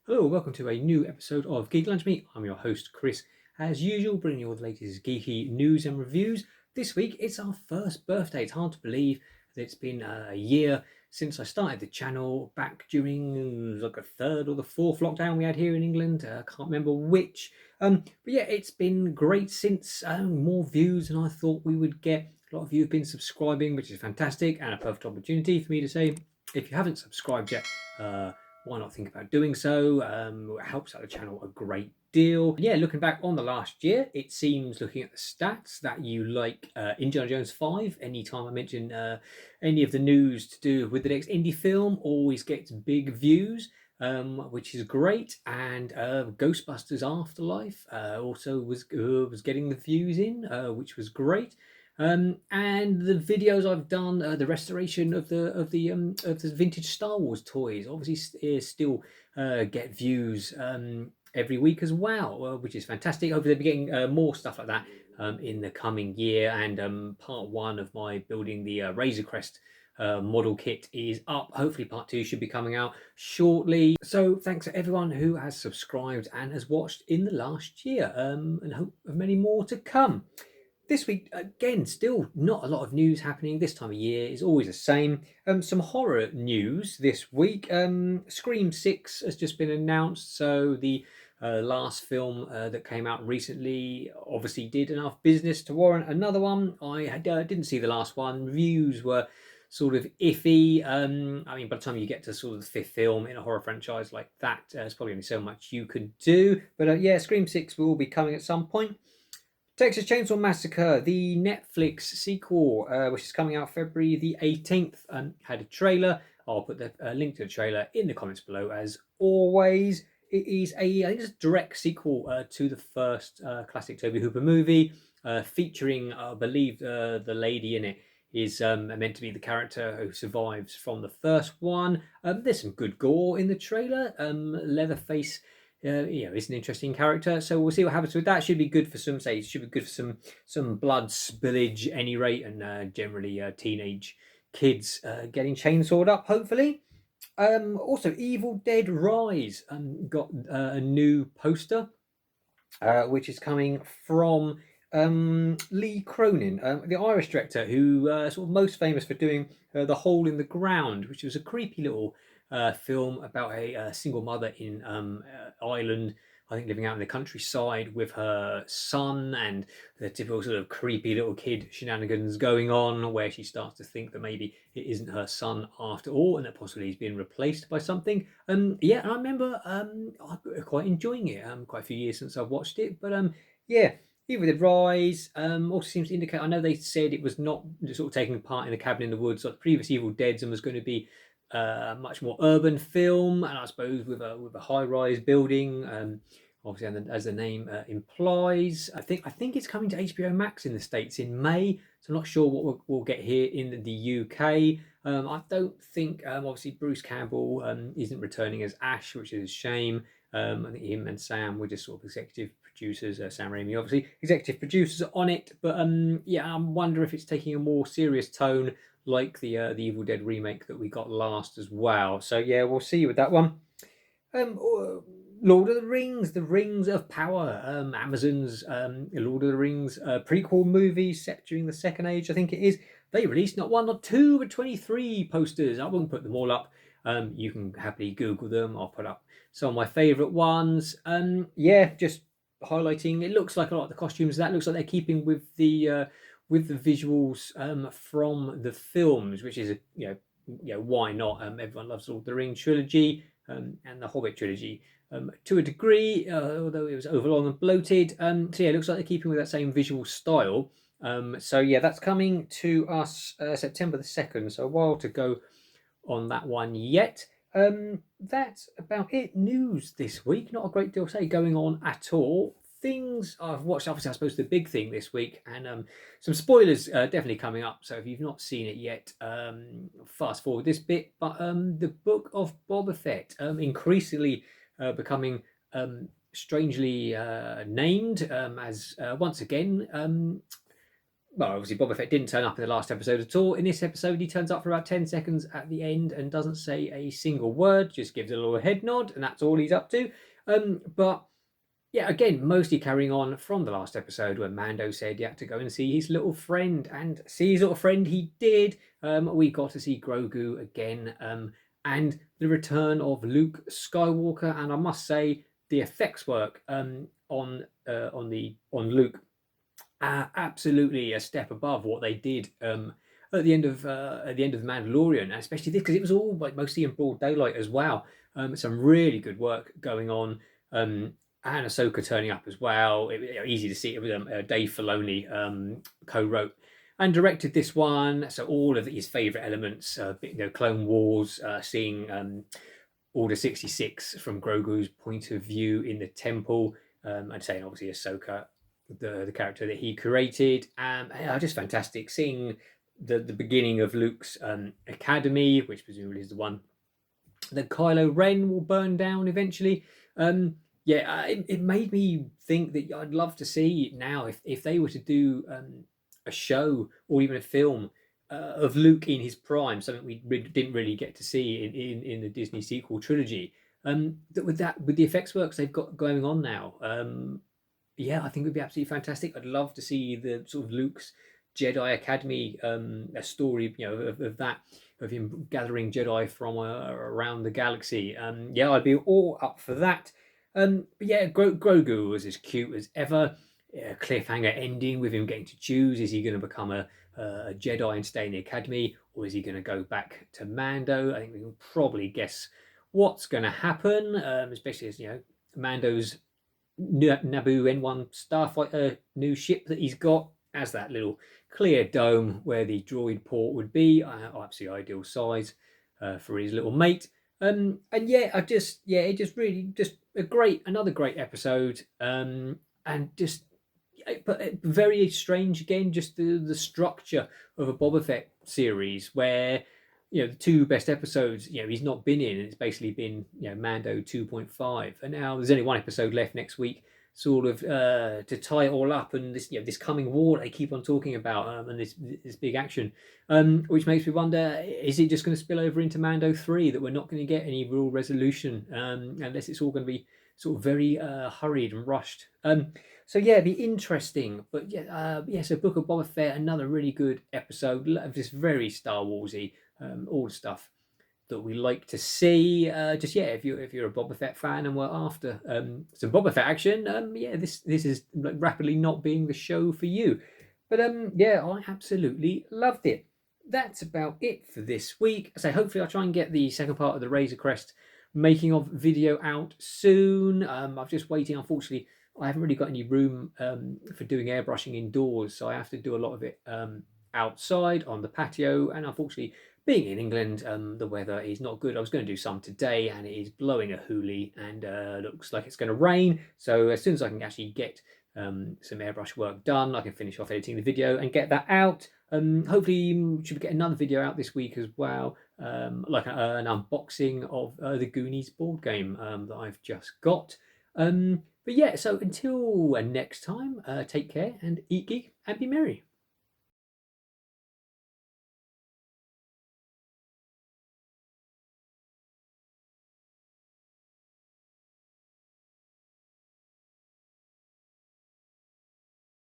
Hello, welcome to a new episode of Geek Lunch Meat. I'm your host, Chris. As usual, bringing you all the latest geeky news and reviews. This week, it's our first birthday. It's hard to believe that it's been a year since I started the channel back during like the third or the fourth lockdown we had here in England. I can't remember which. But yeah, it's been great since. More views than I thought we would get. A lot of you have been subscribing, which is fantastic, and a perfect opportunity for me to say, if you haven't subscribed yet, why not think about doing so? It helps out the channel a great deal. Yeah, looking back on the last year, it seems, looking at the stats, that you like Indiana Jones 5. Anytime I mention any of the news to do with the next indie film, always gets big views. Which is great, and Ghostbusters Afterlife also was getting the views in, which was great. And the videos I've done, the restoration of the vintage Star Wars toys, obviously still get views every week as well, which is fantastic. Hopefully, they'll be getting more stuff like that in the coming year. And part one of my building the Razor Crest model kit is up. Hopefully, part two should be coming out shortly. So, thanks to everyone who has subscribed and has watched in the last year, and hope of many more to come. This week, again, still not a lot of news happening. This time of year is always the same. Some horror news this week. Scream 6 has just been announced. So the last film that came out recently obviously did enough business to warrant another one. I didn't see the last one. Reviews were sort of iffy. I mean, by the time you get to sort of the fifth film in a horror franchise like that, there's probably only so much you could do. But yeah, Scream 6 will be coming at some point. Texas Chainsaw Massacre, the Netflix sequel, which is coming out February the 18th, had a trailer. I'll put the link to the trailer in the comments below, as always. It is I think it's a direct sequel to the first classic Toby Hooper movie, featuring, I believe, the lady in it is meant to be the character who survives from the first one. There's some good gore in the trailer. Leatherface is an interesting character. So we'll see what happens with that. Should be good for some should be good for some blood spillage, any rate, and generally teenage kids getting chainsawed up. Hopefully. Also, Evil Dead Rise got a new poster, which is coming from Lee Cronin, the Irish director, who sort of most famous for doing The Hole in the Ground, which was a creepy little film about a single mother in Ireland, I think, living out in the countryside with her son, and the typical sort of creepy little kid shenanigans going on, where she starts to think that maybe it isn't her son after all, and that possibly he's been replaced by something. Yeah, and I remember quite enjoying it. Quite a few years since I've watched it, but yeah. Evil Dead Rise also seems to indicate. I know they said it was not sort of taking part in the Cabin in the Woods like the previous Evil Deads, and was going to be a much more urban film, and I suppose with a high rise building. Obviously, as the name implies, I think it's coming to HBO Max in the States in May. So I'm not sure what we'll get here in the UK. I don't think, obviously, Bruce Campbell isn't returning as Ash, which is a shame. I think him and Sam were just sort of executive producers. Sam Raimi, obviously, executive producers on it. But yeah, I wonder if it's taking a more serious tone, like the Evil Dead remake that we got last as well. So yeah, we'll see with that one. Lord of the Rings of Power, Amazon's Lord of the Rings prequel movie set during the Second Age, I think it is. They released not one, not two, but 23 posters. I won't put them all up. You can happily Google them. I'll put up some of my favourite ones. Yeah, just highlighting. It looks like a lot of the costumes. That looks like they're keeping with the visuals from the films, which is why not? Everyone loves Lord of the Rings trilogy and the Hobbit trilogy to a degree, although it was overlong and bloated. So yeah, it looks like they're keeping with that same visual style. So yeah, that's coming to us September the 2nd, so a while to go on that one yet. That's about it. News this week, not a great deal to say going on at all. Things I've watched, obviously, I suppose the big thing this week, and some spoilers definitely coming up. So if you've not seen it yet, fast forward this bit. But the book of Boba Fett, increasingly becoming strangely named, as once again well, obviously Boba Fett didn't turn up in the last episode at all. In this episode, he turns up for about 10 seconds at the end and doesn't say a single word, just gives a little head nod, and that's all he's up to. But yeah, again, mostly carrying on from the last episode where Mando said he had to go and see his little friend, and see his little friend he did. We got to see Grogu again, and the return of Luke Skywalker, and I must say the effects work on Luke absolutely a step above what they did at the end of the Mandalorian, especially this because it was all like mostly in broad daylight as well. Some really good work going on. And Ahsoka turning up as well. Easy to see it with Dave Filoni co-wrote and directed this one. So all of his favourite elements, Clone Wars, seeing Order 66 from Grogu's point of view in the temple. I'd say obviously Ahsoka, the character that he created. Just fantastic seeing the beginning of Luke's academy, which presumably is the one that Kylo Ren will burn down eventually. It made me think that I'd love to see now if they were to do a show or even a film of Luke in his prime, something we didn't really get to see in the Disney sequel trilogy. With the effects works they've got going on now, I think it would be absolutely fantastic. I'd love to see the sort of Luke's Jedi Academy, a story, of that, of him gathering Jedi from around the galaxy. I'd be all up for that. Grogu was as cute as ever. Cliffhanger ending with him getting to choose: is he going to become a Jedi and stay in the academy, or is he going to go back to Mando? I think we can probably guess what's going to happen, especially as Mando's Naboo N1 starfighter new ship that he's got as that little clear dome where the droid port would be. Absolutely ideal size for his little mate. It just really just another great episode. And just but very strange again, just the structure of a Boba Fett series where the two best episodes he's not been in, and it's basically been Mando 2.5, and now there's only one episode left next week, sort of to tie it all up, and this coming war they keep on talking about, and this big action, which makes me wonder, is it just going to spill over into Mando 3, that we're not going to get any real resolution, unless it's all going to be sort of very hurried and rushed. It'd be interesting. But so Book of Boba Fett, another really good episode, just very Star Warsy, all the stuff that we like to see. If you're a Boba Fett fan and we're after some Boba Fett action, this is like rapidly not being the show for you. But I absolutely loved it. That's about it for this week. So hopefully I'll try and get the second part of the Razor Crest making of video out soon. I'm just waiting. Unfortunately, I haven't really got any room for doing airbrushing indoors, so I have to do a lot of it outside on the patio. And unfortunately, being in England, the weather is not good. I was going to do some today, and it is blowing a hoolie, and looks like it's going to rain. So as soon as I can actually get some airbrush work done, I can finish off editing the video and get that out. Hopefully, should get another video out this week as well, like an unboxing of the Goonies board game that I've just got. So until next time, take care and eat geek and be merry.